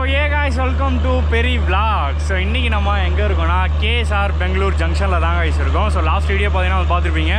hey guys, welcome to Peri Vlogs. So இன்னைக்கு நம்ம எங்க இருக்கோம்னா KSR பெங்களூர் ஜங்ஷன்ல தான் guys இருக்கோம். So last வீடியோ பாத்தீங்கன்னா பாத்துருப்பீங்க.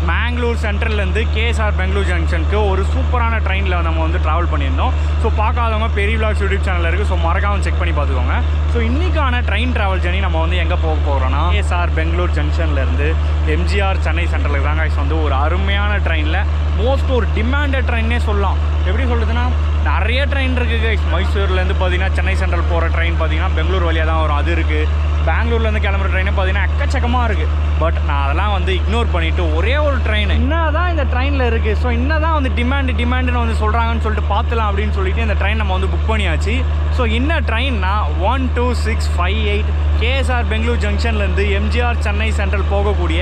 மேங்களூர் சென்ட்ரல்ல இருந்து KSR பெங்களூர் ஜங்ஷனுக்கு ஒரு சூப்பரான ட்ரெயின்ல நம்ம வந்து டிராவல் பண்ணியிருந்தோம். ஸோ பார்க்காதவங்க பெரி விளாக்ஸ் யூடியூப் சேனலில் இருக்குது. ஸோ மறக்காமல் செக் பண்ணி பார்த்துக்கோங்க. ஸோ இன்றைக்கான ட்ரெயின் ட்ராவல் ஜர்னி நம்ம வந்து எங்கே போக போகிறோன்னா KSR பெங்களூர் ஜங்ஷன்லேருந்து எம்ஜிஆர் சென்னை சென்ட்ரலுக்கு தான் guys வந்து ஒரு அருமையான ட்ரெயினில் மோஸ்ட் ஒரு டிமாண்டட் ட்ரெயின்னே சொல்லலாம். எப்படி சொல்கிறதுன்னா நிறைய ட்ரெயின் இருக்குது guys. மைசூர்லேருந்து பார்த்தீங்கன்னா சென்னை சென்ட்ரல் போகிற ட்ரெயின் பார்த்தீங்கன்னா பெங்களூர் வழியாக தான் வரும், அது இருக்குது. பெங்களூர்லேருந்து கிளம்புற ட்ரெயினே பார்த்தீங்கன்னா எக்கச்சக்கமாக இருக்குது. பட் நான் அதெல்லாம் வந்து இக்னோர் பண்ணிவிட்டு ஒரே ஒரு ட்ரெயின் என்ன தான் இந்த ட்ரெயினில் இருக்குது, ஸோ என்ன தான் வந்து டிமாண்டுன்னு வந்து சொல்கிறாங்கன்னு சொல்லிட்டு பார்த்துலாம் அப்படின்னு சொல்லிட்டு இந்த ட்ரெயின் நம்ம வந்து புக் பண்ணியாச்சு. ஸோ என்ன ட்ரெயின்னா 12658 KSR பெங்களூர் ஜங்ஷன்லேருந்து எம்ஜிஆர் சென்னை சென்ட்ரல் போகக்கூடிய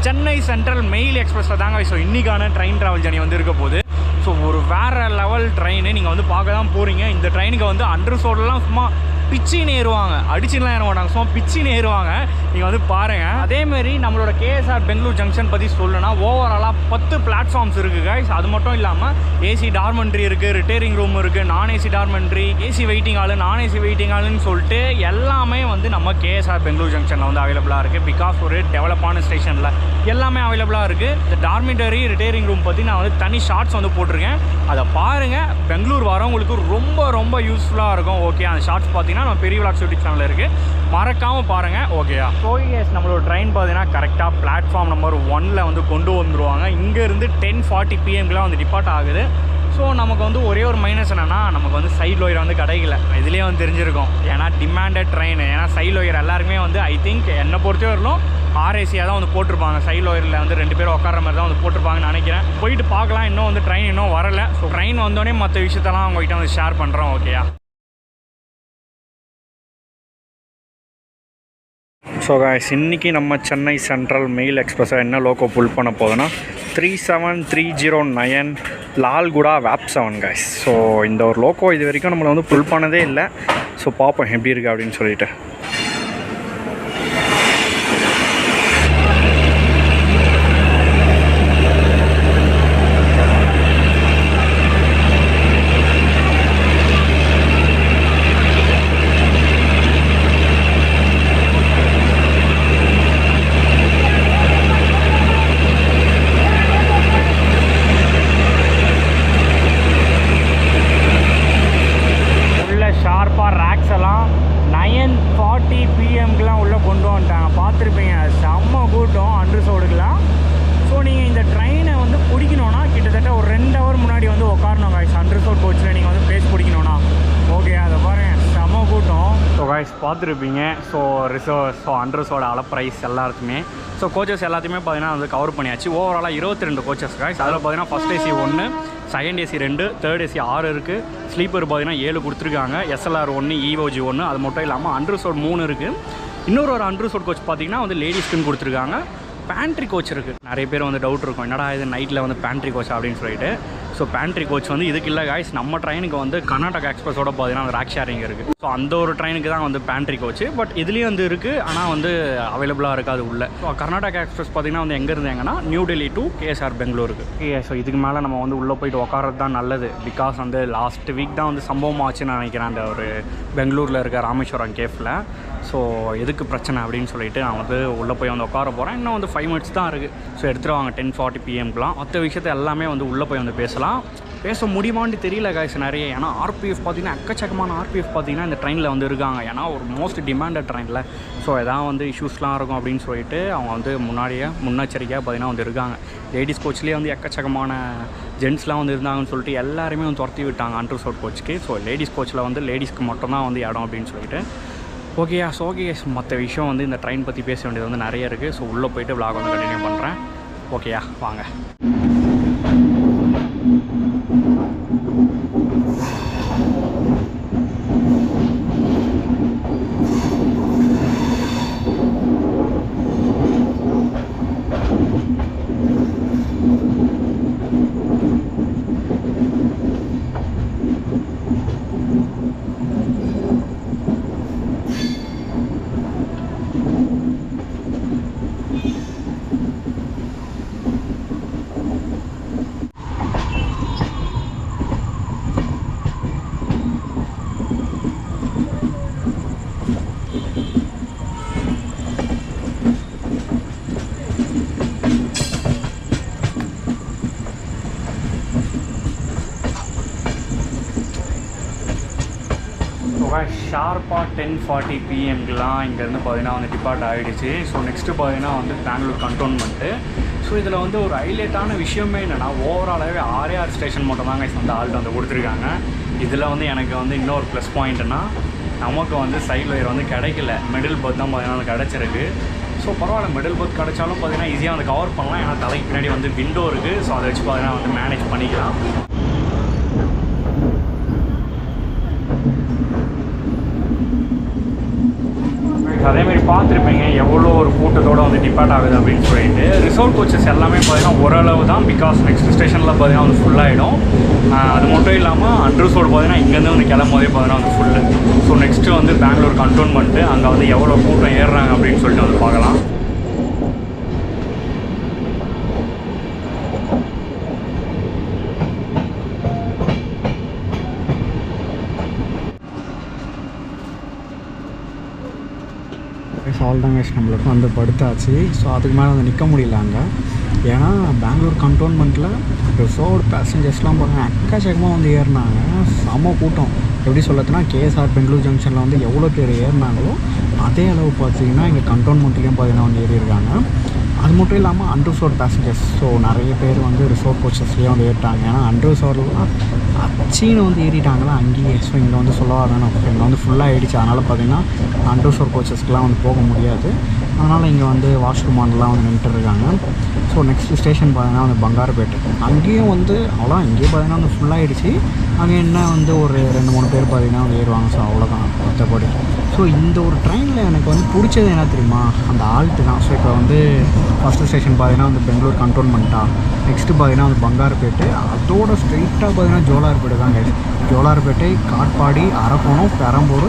சென்னை சென்ட்ரல் மெயில் எக்ஸ்பிரஸில் தாங்க. ஸோ இன்றைக்கான ட்ரெயின் ட்ராவல் ஜர்னி வந்து இருக்க போகுது. ஸோ ஒரு வேறு லெவல் ட்ரெயின் நீங்கள் வந்து பார்க்க தான் போகிறீங்க. இந்த ட்ரெயினுக்கு வந்து அண்டர் சோடெல்லாம் சும்மா பிச்சின்னு ஏறுவாங்க, அடிச்சுலாம் ஏற மாட்டாங்க, சும்மா பிச்சின்னு ஏறுவாங்க. நீங்கள் வந்து பாருங்கள். அதேமாரி நம்மளோட KSR பெங்களூர் ஜங்ஷன் பற்றி சொல்லணும்னா ஓவராலாக 10 பிளாட்ஃபார்ம்ஸ் இருக்குது guys. அது மட்டும் இல்லாமல் ஏசி டார்மெண்ட்ரி இருக்குது, ரிட்டையரிங் ரூம் இருக்குது, நான் AC dormitory, AC waiting hall, நான் ஏசி வெயிட்டிங் ஹாலுன்னு சொல்லிட்டு எல்லாமே வந்து நம்ம KSR பெங்களூர் ஜங்ஷனில் வந்து அவைலபிளாக இருக்குது. பிகாஸ் ஒரு டெவலப்பான ஸ்டேஷனில் எல்லாமே அவைலபிளாக இருக்குது. இந்த டார்மெண்டரி ரிட்டையரிங் ரூம் பற்றி நான் வந்து தனி ஷார்ட்ஸ் வந்து போட்டிருக்கேன், அதை பாருங்கள். பெங்களூர் வரவங்களுக்கு ரொம்ப யூஸ்ஃபுல்லாக இருக்கும். ஓகே, அந்த ஷார்ட்ஸ் பார்த்தீங்கன்னா நம்ம பெரிய விளாக்ஸ் யூடியூப் சேனலில் இருக்குது, மறக்காமல் பாருங்கள். ஓகேயா? ஸோ எஸ், நம்மளோட ட்ரெயின் பார்த்தீங்கன்னா கரெக்டாக பிளாட்ஃபார்ம் நம்பர் 1 வந்து கொண்டு வந்துடுவாங்க. இங்கேருந்து 10:40 PM வந்து டிபார்ட் ஆகுது. ஸோ நமக்கு வந்து ஒரே ஒரு மைனஸ் என்னென்னா நமக்கு வந்து சைட் லோயர் வந்து கிடைக்கல. இதுலேயே வந்து தெரிஞ்சிருக்கும், ஏன்னா டிமாண்டட் ட்ரெயின். ஏன்னா சைட் லோயர் எல்லாருமே வந்து ஐ திங்க் என்னை பொறுத்தே வரலும் RACயாக தான் வந்து போட்டிருப்பாங்க. சைட் லோயரில் வந்து 2 பேரும் உட்கார மாதிரி தான் வந்து போட்டிருப்பாங்கன்னு நினைக்கிறேன். போயிட்டு பார்க்கலாம். இன்னும் வந்து ட்ரெயின் இன்னும் வரலை. ஸோ ட்ரெயின் வந்தோடனே மற்ற விஷயத்தெல்லாம் அவங்ககிட்ட வந்து ஷேர் பண்ணுறோம். ஓகேயா? ஸோ காய்ஸ், இன்றைக்கி நம்ம சென்னை சென்ட்ரல் மெயில் எக்ஸ்பிரஸை என்ன லோக்கோ புல் பண்ண போதுன்னா 37309 லால்குடா வேப் 7 காய்ஸ். ஸோ இந்த ஒரு லோக்கோ இது வரைக்கும் நம்மளை வந்து புல் பண்ணதே இல்லை. ஸோ பார்ப்போம் எப்படி இருக்குது அப்படின்னு சொல்லிட்டு. ஷார்ப்பாக ரேக்ஸ் எல்லாம் 9:40 PM உள்ளே கொண்டு வந்துட்டாங்க. பார்த்துருப்பீங்க, செம்ம கூட்டம் அண்டர்சோடுக்கெலாம். ஸோ நீங்கள் இந்த ட்ரெயினை வந்து பிடிக்கணுன்னா கிட்டத்தட்ட ஒரு 2 hour முன்னாடி வந்து உட்காரணும் காய்ஸ். அண்டர்சோட் கோச்சில் நீங்கள் வந்து பிளேஸ் பிடிக்கணுன்னா. ஓகே, அதை பாருங்கள், செம்ம கூட்டம். ஸோ காய்ஸ் பார்த்துருப்பீங்க. ஸோ ரிசர்வ், ஸோ அண்டர்சோட ப்ரைஸ் எல்லாத்துக்குமே. ஸோ கோச்சஸ் எல்லாத்தையுமே பார்த்தீங்கன்னா வந்து கவர் பண்ணியாச்சு. ஓவராலாக 22 கோச்சஸ் காய்ஸ். அதில் பார்த்தீங்கன்னா first AC 1, second AC 2, third AC 6 இருக்குது. ஸ்லீப்பர் பார்த்தீங்கன்னா 7 கொடுத்துருக்காங்க. SLR 1, EOG 1. அது மட்டும் இல்லாமல் அண்டர்சோட் 3 இருக்குது. இன்னொரு அண்டர்சோட் கோச் பார்த்தீங்கன்னா வந்து லேடிஸ்க்குன்னு கொடுத்துருக்காங்க. பேண்ட்ரி கோச் இருக்குது. நிறைய பேர் வந்து டவுட் இருக்கும், என்னடா இது நைட்டில் வந்து பேண்ட்ரி கோச் அப்படின்னு சொல்லிட்டு. ஸோ பேண்ட்ரி கோச் வந்து இதுக்கு இல்லை காய்ஸ். நம்ம ட்ரெயினுக்கு வந்து கர்நாடகா எக்ஸ்பிரஸோட பார்த்தீங்கன்னா ரேக் ஷேரிங் இருக்குது. ஸோ அந்த ஒரு ட்ரெயினுக்கு தான் வந்து பேண்ட்ரி கோச். பட் இதுலேயும் வந்து இருக்குது, ஆனால் வந்து அவைலபிளாக இருக்காது உள்ள. ஸோ கர்நாடகா எக்ஸ்பிரஸ் பார்த்தீங்கன்னா வந்து எங்கே இருந்தேங்கன்னா நியூ டெல்லி டு KSR பெங்களூருக்கு. ஸோ இதுக்கு மேலே நம்ம வந்து உள்ளே போயிட்டு உட்காரது தான் நல்லது. பிகாஸ் வந்து லாஸ்ட் வீக் தான் வந்து சம்பவம் ஆச்சுன்னு நினைக்கிறேன், அந்த ஒரு பெங்களூரில் இருக்க ராமேஸ்வரம் கேஃபில். ஸோ எதுக்கு பிரச்சனை அப்படின்னு சொல்லிட்டு நான் வந்து உள்ளே போய் வந்து உட்கார போகிறேன். இன்னும் வந்து 5 minutes தான் இருக்குது. ஸோ எடுத்துருவாங்க 10:40 PM. மற்ற விஷயத்தை எல்லாமே வந்து உள்ளே போய் வந்து பேச முடியுமான்னு தெரியல காய்ஸ் நிறைய. ஏன்னா RPF பார்த்தீங்கன்னா எக்கச்சக்கமான RPF பார்த்தீங்கன்னா இந்த ட்ரெயினில் வந்து இருக்காங்க. ஏன்னா ஒரு மோஸ்ட் டிமாண்டட் ட்ரெயினில். ஸோ எதாவது வந்து இஷ்யூஸ்லாம் இருக்கும் அப்படின்னு சொல்லிட்டு அவங்க வந்து முன்னெச்சரிக்கையாக பார்த்தீங்கன்னா வந்து இருக்காங்க. லேடிஸ் கோச்லேயே வந்து எக்கச்சக்கமான ஜென்ட்ஸ்லாம் வந்து இருந்தாங்கன்னு சொல்லிட்டு எல்லாருமே வந்து துரத்தி விட்டாங்க அண்டர்சோட் கோச்சுக்கு. ஸோ லேடிஸ் கோச்சில் வந்து லேடிஸ்க்கு மட்டும்தான் வந்து இடம் அப்படின்னு சொல்லிட்டு. ஓகேயா? ஸோ ஓகே, மற்ற விஷயம் வந்து இந்த ட்ரெயின் பற்றி பேச வேண்டியது வந்து நிறைய இருக்குது. ஸோ உள்ளே போய்ட்டு விளாக் வந்து கண்டினியூ பண்ணுறேன். ஓகேயா? வாங்க. ஷார்ப்பாக 10:40 PM இங்கேருந்து பார்த்தீங்கன்னா வந்து டிபார்ட் ஆகிடுச்சு. ஸோ நெக்ஸ்ட்டு பார்த்தீங்கன்னா வந்து பெங்களூர் கண்டோன்மெண்ட்டு. ஸோ இதில் வந்து ஒரு ஹைலைட்டான விஷயமே என்னென்னா ஓவராலாகவே 6 ஸ்டேஷன் மட்டும் தாங்க அந்த ஆள்கிட்ட வந்து கொடுத்துருக்காங்க. இதில் வந்து எனக்கு வந்து இன்னொரு ப்ளஸ் பாயிண்ட்னா நமக்கு வந்து சைட் ஒயர் வந்து கிடைக்கல, மிடில் பர்த் தான் பார்த்தீங்கன்னா கிடச்சிருக்கு. ஸோ பரவாயில்ல, மிடில் பர்த் கிடச்சாலும் பார்த்தீங்கன்னா ஈஸியாக வந்து கவர் பண்ணலாம். ஏன்னா தலைக்கு பின்னாடி வந்து விண்டோ இருக்குது. ஸோ அதை வச்சு பார்த்தீங்கன்னா வந்து மேனேஜ் பண்ணிக்கலாம். அதேமாதிரி பார்த்துருப்பீங்க எவ்வளோ ஒரு கூட்டத்தோடு வந்து டிபார்ட் ஆகுது அப்படின்னு சொல்லிட்டு. ரிசர்வ் கோச்சஸ் எல்லாமே பார்த்தீங்கன்னா ஓரளவு தான், பிகாஸ் நெக்ஸ்ட் ஸ்டேஷனில் பார்த்தீங்கன்னா வந்து ஃபுல்லாகிடும். அது மட்டும் இல்லாமல் அன்ரிசர்வ்டு பார்த்தீங்கன்னா இங்கேருந்து வந்து கிளம்போதே பார்த்தீங்கன்னா வந்து ஃபுல்லு. ஸோ நெக்ஸ்ட்டு வந்து பெங்களூர் கண்டோன்மெண்ட்டு, அங்கே வந்து எவ்வளோ கூட்டம் ஏறுறாங்க அப்படின்னு சொல்லிட்டு வந்து பார்க்கலாம். சால்டாங்க நம்மளுக்கு வந்து படுத்தாச்சு. ஸோ அதுக்கு மேலே வந்து நிற்க முடியல அங்கே. ஏன்னா பெங்களூர் கண்டோன்மெண்ட்டில் ரிசர்வ்டு பேசஞ்சர்ஸ்லாம் பார்த்தீங்கன்னா எக்கச்சக்கமாக வந்து ஏறினாங்க. செம கூட்டம். எப்படி சொல்லத்துனா கேஎஸ்ஆர் பெங்களூர் ஜங்ஷனில் வந்து எவ்வளோ பேர் ஏறினாங்களோ அதே அளவு பார்த்தீங்கன்னா இங்கே கண்டோன்மெண்ட்லேயும் பார்த்தீங்கன்னா வந்து ஏறியிருக்காங்க. அது மட்டும் இல்லாமல் அன்ரிசர்வ்டு பேசஞ்சர்ஸ், ஸோ நிறைய பேர் வந்து ரிசர்வ் கோச்சஸ்லேயே வந்து ஏறிட்டாங்க. ஏன்னா அன்ரிசர்வ்லாம் அச்சின்னு வந்து ஏறிட்டாங்களா அங்கேயே. ஸோ இங்கே வந்து சொல்லவா வேணும், இங்கே வந்து ஃபுல்லாக ஆகிடுச்சு. அதனால் பார்த்திங்கன்னா அன்ரிசர்வ் கோச்சஸ்க்கெலாம் வந்து போக முடியாது. அதனால் இங்கே வந்து வாஷ்ரூம் ஆண்டெலாம் வந்து நின்றுட்டுருக்காங்க. ஸோ நெக்ஸ்ட் ஸ்டேஷன் பார்த்திங்கன்னா வந்து பங்காரப்பேட்டை. அங்கேயும் வந்து அவ்வளோ இங்கேயும் பார்த்திங்கன்னா வந்து ஃபுல்லாகிடுச்சு. அங்கே என்ன வந்து ஒரு 2-3 பேர் பார்த்திங்கன்னா வந்து ஏறுவாங்க. ஸோ அவ்வளோதான் மற்றபடி. ஸோ இந்த ஒரு ட்ரெயினில் எனக்கு வந்து பிடிச்சது என்ன தெரியுமா, அந்த ஆல்ட்டு தான். ஸோ இப்போ வந்து ஃபஸ்ட்டு ஸ்டேஷன் பார்த்தீங்கன்னா வந்து பெங்களூர் கண்டோன்மெண்ட்டா, நெக்ஸ்ட்டு பார்த்தீங்கன்னா வந்து பங்காரப்பேட்டு, அதோட ஸ்ட்ரெயிட்டாக பார்த்தீங்கன்னா ஜோலார்பேட்டை தாங்க. ஜோலார்பேட்டை, காட்பாடி, அரக்கோணம், பெரம்பூர்,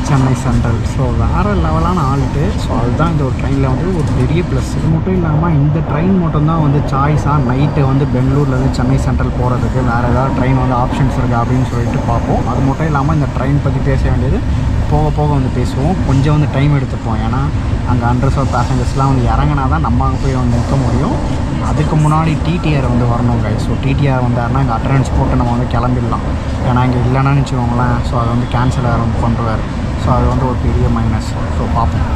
சென்னை சென்ட்ரல். ஸோ வேறு லெவலான ஆல்ட்டு. ஸோ அதுதான் இந்த ஒரு ட்ரெயினில் வந்து ஒரு பெரிய ப்ளஸ். இது மட்டும் இல்லாமல் இந்த ட்ரெயின் மட்டும்தான் வந்து சாய்ஸாக நைட்டு வந்து பெங்களூர்லேருந்து சென்னை சென்ட்ரல் போகிறதுக்கு வேறு ஏதாவது ட்ரெயின் வந்து ஆப்ஷன்ஸ் இருக்குது அப்படின்னு சொல்லிட்டு பார்ப்போம். அது மட்டும் இல்லாமல் இந்த ட்ரெயின் பற்றி பேச வேண்டியது போக போக வந்து பேசுவோம். கொஞ்சம் வந்து டைம் எடுத்துப்போம். ஏன்னா அங்கே அன்ரிசர்வ் பேசஞ்சர்ஸ்லாம் வந்து இறங்கினா தான் நம்ம அங்கே போய் வந்து நிற்க முடியும். அதுக்கு முன்னாடி டிடிஆர் வந்து வரணும் கைஸ். ஸோ டிடிஆர் வந்தாருன்னா இங்கே அட்டண்டன்ஸ் போட்டு நம்ம வந்து கிளம்பிடலாம். ஏன்னா இங்கே இல்லைன்னு வச்சுக்கோங்களேன், ஸோ அதை வந்து கேன்சல் ஆகிரும் பண்ணுறாரு. ஸோ அது வந்து ஒரு பெரிய மைனஸ். ஸோ பார்ப்போம்.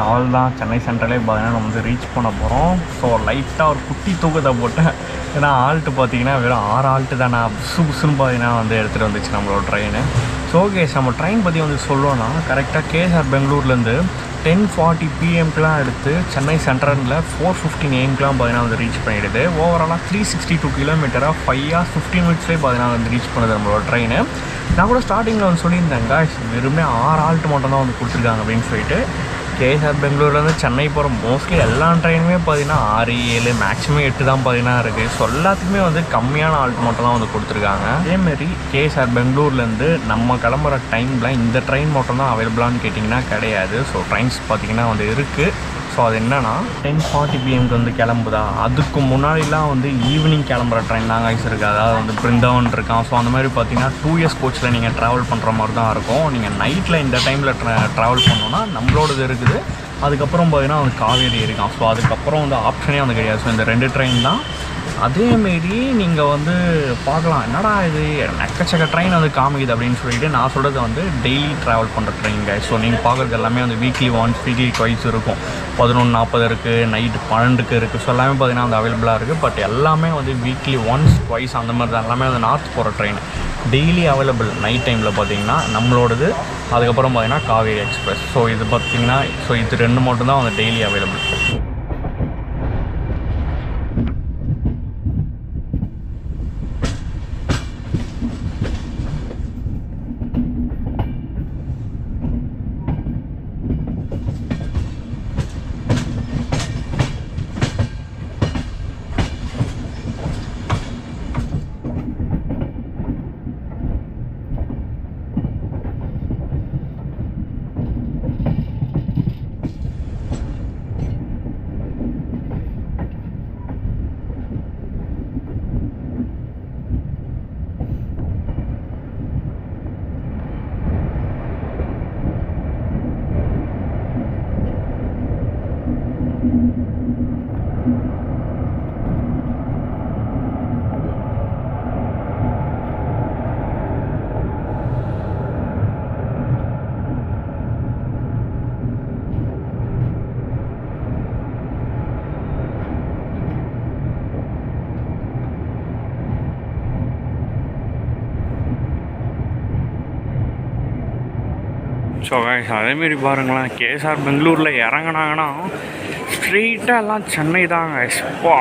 அவள் தான் சென்னை சென்ட்ரலே பார்த்தீங்கன்னா நம்ம வந்து ரீச் பண்ண போகிறோம். ஸோ லைட்டாக ஒரு குட்டி தூக்கத்தை போட்டேன். ஏன்னா ஆல்ட்டு பார்த்தீங்கன்னா வெறும் 6 ஆல்ட்டு தான் நான் புதுசுன்னு பார்த்தீங்கன்னா வந்து எடுத்துகிட்டு வந்துச்சு நம்மளோட ட்ரெயின். ஸோ கேஸ் நம்ம ட்ரெயின் பற்றி வந்து சொல்லணும்னா கரெக்டாக கேஎஸ்ஆர் பெங்களூர்லேருந்து 10:40 PM எடுத்து சென்னை சென்ட்ரலில் 4:15 AM பார்த்தீங்கன்னா வந்து ரீச் பண்ணிவிடுது. ஓவராலாக 362 கிலோமீட்டராக 5 hours 15 minutesலேயே பார்த்தீங்கன்னா வந்து ரீச் பண்ணுது நம்மளோட ட்ரெயின். நான் கூட ஸ்டார்டிங்கில் வந்து சொல்லியிருந்தேங்க வெறுமே 6 ஆல்ட்டு மட்டும் தான் வந்து கொடுத்துருக்காங்க அப்படின்னு சொல்லிட்டு. கேஎஸ்ஆர் பெங்களூர்லேருந்து சென்னை போகிற மோஸ்ட்லி எல்லா ட்ரெயினுமே பார்த்தீங்கன்னா 6, 7 மேக்ஸிமம் 8 தான் பார்த்தீங்கன்னா இருக்குது. ஸோ எல்லாத்துக்குமே வந்து கம்மியான ஆல்ட் மட்டும் தான் வந்து கொடுத்துருக்காங்க. அதேமாரி கேஎஸ்ஆர் பெங்களூர்லேருந்து நம்ம கிளம்புற டைமில் இந்த ட்ரெயின் மட்டும் தான் அவைலபிளான்னு கேட்டிங்கன்னா கிடையாது. ஸோ ட்ரெயின்ஸ் பார்த்திங்கன்னா வந்து இருக்குது. ஸோ அது என்னென்னா 10:40 PM வந்து கிளம்புதா, அதுக்கு முன்னாடிலாம் வந்து ஈவினிங் கிளம்புற ட்ரெயின் தாங்க இருக்குது. அதாவது வந்து பிருந்தாவன் இருக்கான். ஸோ அந்த மாதிரி பார்த்தீங்கன்னா 2 years கோச்சில் நீங்கள் ட்ராவல் பண்ணுற மாதிரி தான் இருக்கும். நீங்கள் நைட்டில் இந்த டைமில் ட்ராவல் பண்ணோன்னா நம்மளோடது இருக்குது. அதுக்கப்புறம் பார்த்தீங்கன்னா வந்து காவேரி இருக்கான். ஸோ அதுக்கப்புறம் வந்து ஆப்ஷனே வந்து கிடையாது. ஸோ இந்த 2 ட்ரெயின் தான். அதேமாரி நீங்கள் வந்து பார்க்கலாம், என்னடா இது எக்கச்சக்க ட்ரெயின் வந்து காமிக்குது அப்படின்னு சொல்லிட்டு. நான் சொல்கிறது வந்து டெய்லி ட்ராவல் பண்ணுற ட்ரெயின் கைஸ். ஸோ நீங்கள் பார்க்குறது எல்லாமே வந்து வீக்லி ஒன்ஸ், வீக்லி ட்வைஸ் இருக்கும். 11:40 இருக்குது, நைட்டு 12க்கு இருக்குது. ஸோ எல்லாமே பார்த்தீங்கன்னா வந்து அவைலபிளாக இருக்குது. பட் எல்லாமே வந்து வீக்லி ஒன்ஸ், ட்வைஸ் அந்த மாதிரி தான். எல்லாமே வந்து நார்த் போகிற ட்ரெயின் டெய்லி அவைலபிள். நைட் டைமில் பார்த்தீங்கன்னா நம்மளோடது, அதுக்கப்புறம் பார்த்தீங்கன்னா காவேரி எக்ஸ்பிரஸ். ஸோ இது பார்த்திங்கன்னா இது 2 மட்டும்தான் வந்து டெய்லி அவைலபிள். ஸோ அதேமாரி பாருங்களேன், கேஎஸ்ஆர் பெங்களூரில் இறங்கினாங்கன்னா ஸ்ட்ரெயிட்டாக எல்லாம் சென்னை தாங்க. எப்பா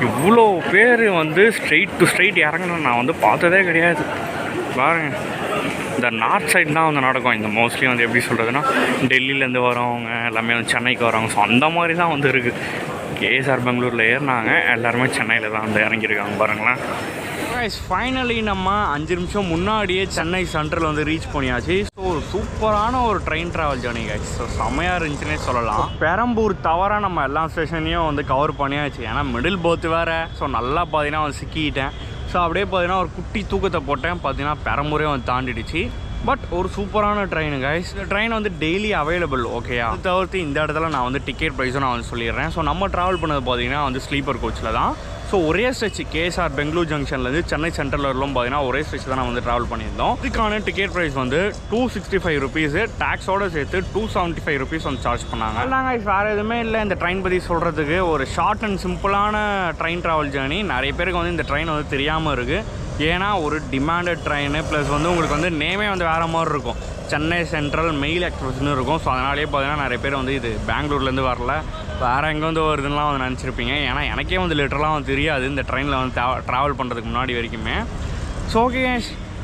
இவ்வளோ பேர் வந்து ஸ்ட்ரெயிட் டு ஸ்ட்ரெயிட் இறங்கணும் நான் வந்து பார்த்ததே கிடையாது. பாருங்க, இந்த நார்த் சைடு தான் வந்து நடக்கும். இந்த மோஸ்ட்லி வந்து எப்படி சொல்கிறதுனா டெல்லியிலேருந்து வரவங்க எல்லாமே வந்து சென்னைக்கு வரவங்க. ஸோ அந்த மாதிரி தான் வந்து இருக்குது. கேஎஸ்ஆர் பெங்களூரில் ஏறினாங்க, எல்லாருமே சென்னையில் தான் வந்து இறங்கியிருக்காங்க பாருங்களேன். ஃபைனலி நம்ம 5 நிமிஷம் முன்னாடியே சென்னை சென்ட்ரல் வந்து ரீச் பண்ணியாச்சு. ஸோ ஒரு சூப்பரான ஒரு train travel journey guys. So செம்மையாக இருந்துச்சுன்னே சொல்லலாம். பெரம்பூர் தவிர நம்ம எல்லா ஸ்டேஷனையும் வந்து கவர் பண்ணியாச்சு. ஏன்னா மிடில் போத்து வேறு. ஸோ நல்லா பார்த்தீங்கன்னா வந்து சிக்கிட்டேன். ஸோ அப்படியே பார்த்தீங்கன்னா ஒரு குட்டி தூக்கத்தை போட்டேன். பார்த்தீங்கன்னா பெரம்பூரே வந்து தாண்டிடுச்சு. பட் ஒரு சூப்பரான ட்ரெயின் கைஸ். இந்த ட்ரெயின் வந்து டெய்லி அவைலபிள். ஓகேயா, அது தவிர்த்து இந்த இடத்துல நான் வந்து டிக்கெட் ப்ரைஸும் நான் வந்து சொல்லிடுறேன். ஸோ நம்ம ட்ராவல் பண்ணது பார்த்தீங்கன்னா வந்து ஸ்லீப்பர் கோச்சில் தான். ஸோ ஒரே ஸ்ட்ரெச் கேஎஸ்ஆர் பெங்களூர் ஜங்ஷன்லேருந்து சென்னை சென்ட்ரல் வரலும் பார்த்தீங்கன்னா ஒரே ஸ்ட்ரெச் தான் நான் வந்து ட்ராவல் பண்ணியிருந்தோம். இதுக்கான டிக்கெட் ப்ரைஸ் வந்து 265 rupees, டேக்ஸோடு சேர்த்து 275 rupees வந்து சார்ஜ் பண்ணாங்க. இல்லைங்க வேறு எதுவுமே இல்லை இந்த ட்ரெயின் பற்றி சொல்கிறதுக்கு. ஒரு ஷார்ட் அண்ட் சிம்பிளான ட்ரெயின் ட்ராவல் ஜேர்னி. நிறைய பேருக்கு வந்து இந்த ட்ரெயின் வந்து தெரியாமல் இருக்குது. ஏன்னா ஒரு டிமாண்டட் ட்ரெயின், ப்ளஸ் வந்து உங்களுக்கு வந்து நேமே வந்து வேறு மாதிரி இருக்கும். சென்னை சென்ட்ரல் மெயில் எக்ஸ்பிரஸ்னு இருக்கும். ஸோ அதனாலே பார்த்தீங்கன்னா நிறைய பேர் வந்து இது பெங்களூர்லேருந்து வரல, வேறு எங்கே வந்து வருதுன்னெலாம் வந்து நினச்சிருப்பீங்க. ஏன்னா எனக்கே வந்து லிட்டரலாக வந்து தெரியாது இந்த ட்ரெயினில் வந்து ட்ராவல் பண்ணுறதுக்கு முன்னாடி வரைக்குமே. ஸோ ஓகே,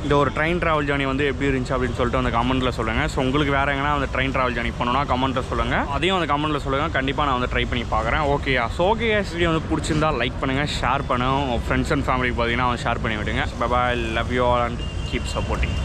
இந்த ஒரு ட்ரெயின் ட்ராவல் ஜர்னி வந்து எப்படி இருந்துச்சு அப்படின்னு சொல்லிட்டு அந்த கமெண்ட்டில் சொல்லுங்கள். ஸோ உங்களுக்கு வேறு எங்கன்னா அந்த ட்ரெயின் ட்ராவல் ஜர்னி பண்ணணும்னா கமெண்ட்டில் சொல்லுங்கள். அதையும் அந்த கமெண்ட்டில் சொல்லுங்கள். கண்டிப்பாக நான் வந்து ட்ரை பண்ணி பார்க்குறேன். ஓகேயா, ஸோ ஓகே, வீடியோ வந்து பிடிச்சிருந்தா லைக் பண்ணுங்கள், ஷேர் பண்ணுங்கள். உங்கள் ஃப்ரெண்ட்ஸ் அண்ட் ஃபேமிலிக்கு பார்த்தீங்கன்னா ஷேர் பண்ணி விடுங்க. Bye bye, love you all and keep supporting.